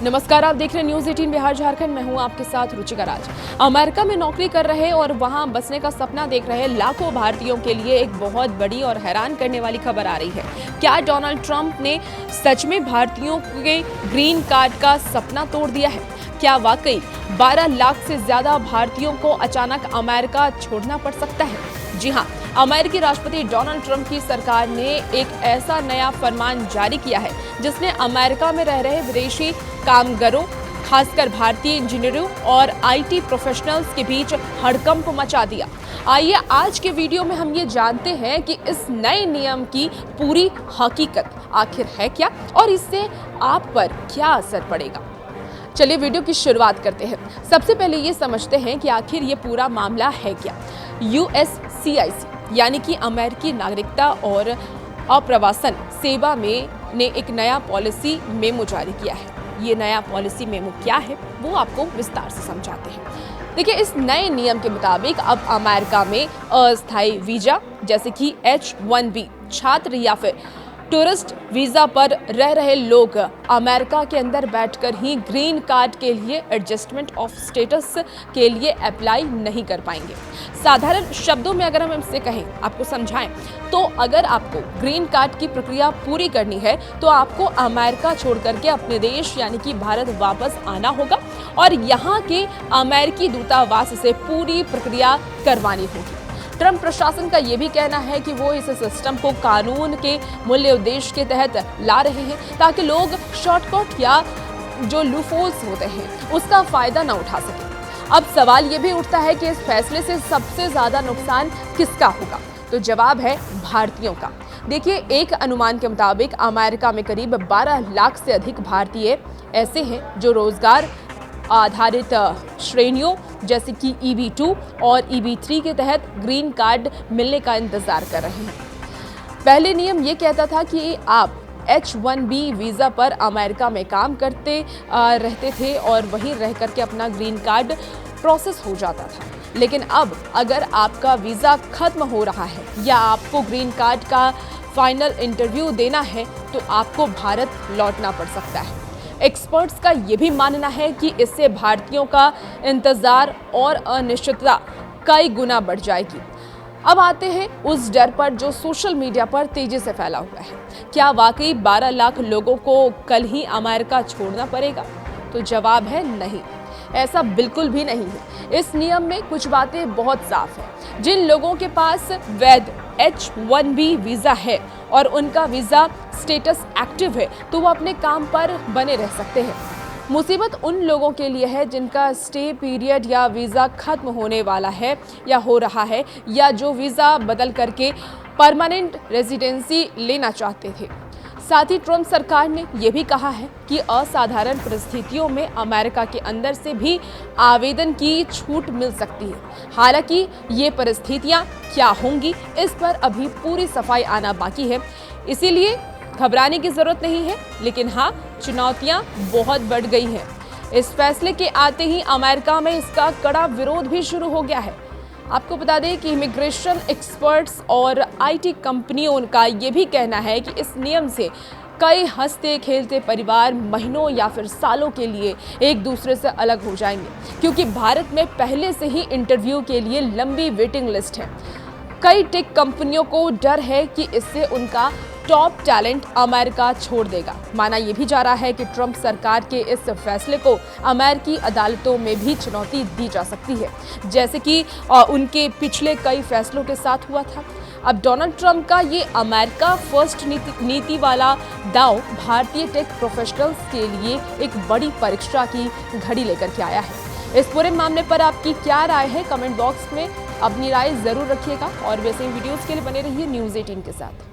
नमस्कार, आप देख रहे हैं न्यूज़ 18 बिहार झारखंड। मैं हूं आपके साथ रुचिका राज। अमेरिका में नौकरी कर रहे और वहां बसने का सपना देख रहे लाखों भारतीयों के लिए एक बहुत बड़ी और हैरान करने वाली खबर आ रही है। क्या डोनाल्ड ट्रंप ने सच में भारतीयों के ग्रीन कार्ड का सपना तोड़ दिया है? क्या वाकई 12 लाख से ज्यादा भारतीयों को अचानक अमेरिका छोड़ना पड़ सकता है? जी हां, अमेरिकी राष्ट्रपति डोनाल्ड ट्रंप की सरकार ने एक ऐसा नया फरमान जारी किया है जिसने अमेरिका में रह रहे विदेशी कामगारों, खासकर भारतीय इंजीनियरों और आईटी प्रोफेशनल्स के बीच हड़कंप मचा दिया। आइए आज के वीडियो में हम ये जानते हैं कि इस नए नियम की पूरी हकीकत आखिर है क्या और इससे आप पर क्या असर पड़ेगा। चलिए वीडियो की शुरुआत करते हैं। सबसे पहले ये समझते हैं कि आखिर ये पूरा मामला है क्या। USCIS यानी कि अमेरिकी नागरिकता और अप्रवासन सेवा में ने एक नया पॉलिसी मेमो जारी किया है। ये नया पॉलिसी मेमो क्या है वो आपको विस्तार से समझाते हैं। देखिए, इस नए नियम के मुताबिक अब अमेरिका में अस्थायी वीजा जैसे कि H-1B छात्र या फिर टूरिस्ट वीजा पर रह रहे लोग अमेरिका के अंदर बैठकर ही ग्रीन कार्ड के लिए एडजस्टमेंट ऑफ स्टेटस के लिए अप्लाई नहीं कर पाएंगे। साधारण शब्दों में अगर हम इससे कहें, आपको समझाएं, तो अगर आपको ग्रीन कार्ड की प्रक्रिया पूरी करनी है तो आपको अमेरिका छोड़ करके अपने देश यानी कि भारत वापस आना होगा और यहाँ के अमेरिकी दूतावास से पूरी प्रक्रिया करवानी होगी। ट्रंप प्रशासन का ये भी कहना है कि वो इस सिस्टम को कानून के मूल्य उद्देश्य के तहत ला रहे हैं ताकि लोग शॉर्टकट या जो लूपहोल्स होते हैं उसका फायदा न उठा सके। अब सवाल ये भी उठता है कि इस फैसले से सबसे ज्यादा नुकसान किसका होगा? तो जवाब है भारतीयों का। देखिए, एक अनुमान के मुताबिक अमेरिका में करीब 12 लाख से अधिक भारतीय ऐसे हैं जो रोजगार आधारित श्रेणियों जैसे कि EB-2 और EB-3 के तहत ग्रीन कार्ड मिलने का इंतजार कर रहे हैं। पहले नियम ये कहता था कि आप H-1B वीज़ा पर अमेरिका में काम करते रहते थे और वहीं रह करके अपना ग्रीन कार्ड प्रोसेस हो जाता था। लेकिन अब अगर आपका वीज़ा खत्म हो रहा है या आपको ग्रीन कार्ड का फाइनल इंटरव्यू देना है तो आपको भारत लौटना पड़ सकता है। एक्सपर्ट्स का ये भी मानना है कि इससे भारतीयों का इंतजार और अनिश्चितता कई गुना बढ़ जाएगी। अब आते हैं उस डर पर जो सोशल मीडिया पर तेजी से फैला हुआ है। क्या वाकई 12 लाख लोगों को कल ही अमेरिका छोड़ना पड़ेगा? तो जवाब है नहीं, ऐसा बिल्कुल भी नहीं है। इस नियम में कुछ बातें बहुत साफ हैं। जिन लोगों के पास वैध H-1B वीज़ा है और उनका वीज़ा स्टेटस एक्टिव है तो वो अपने काम पर बने रह सकते हैं। मुसीबत उन लोगों के लिए है जिनका स्टे पीरियड या वीज़ा खत्म होने वाला है या हो रहा है या जो वीज़ा बदल करके परमानेंट रेजिडेंसी लेना चाहते थे। साथ ही ट्रंप सरकार ने यह भी कहा है कि असाधारण परिस्थितियों में अमेरिका के अंदर से भी आवेदन की छूट मिल सकती है। हालांकि ये परिस्थितियां क्या होंगी इस पर अभी पूरी सफाई आना बाकी है, इसीलिए घबराने की जरूरत नहीं है। लेकिन हाँ, चुनौतियां बहुत बढ़ गई हैं। इस फैसले के आते ही अमेरिका में इसका कड़ा विरोध भी शुरू हो गया है। आपको बता दें कि इमिग्रेशन एक्सपर्ट्स और IT कंपनियों का ये भी कहना है कि इस नियम से कई हंसते खेलते परिवार महीनों या फिर सालों के लिए एक दूसरे से अलग हो जाएंगे, क्योंकि भारत में पहले से ही इंटरव्यू के लिए लंबी वेटिंग लिस्ट है। कई टेक कंपनियों को डर है कि इससे उनका टॉप टैलेंट अमेरिका छोड़ देगा। माना यह भी जा रहा है कि ट्रंप सरकार के इस फैसले को अमेरिकी अदालतों में भी चुनौती दी जा सकती है, जैसे कि उनके पिछले कई फैसलों के साथ हुआ था। अब डोनाल्ड ट्रंप का ये अमेरिका फर्स्ट नीति वाला दांव भारतीय टेक प्रोफेशनल्स के लिए एक बड़ी परीक्षा की घड़ी लेकर के आया है। इस पूरे मामले पर आपकी क्या राय है? कमेंट बॉक्स में अपनी राय जरूर रखिएगा और वैसे ही वीडियोस के लिए बने रहिए न्यूज़ 18 के साथ।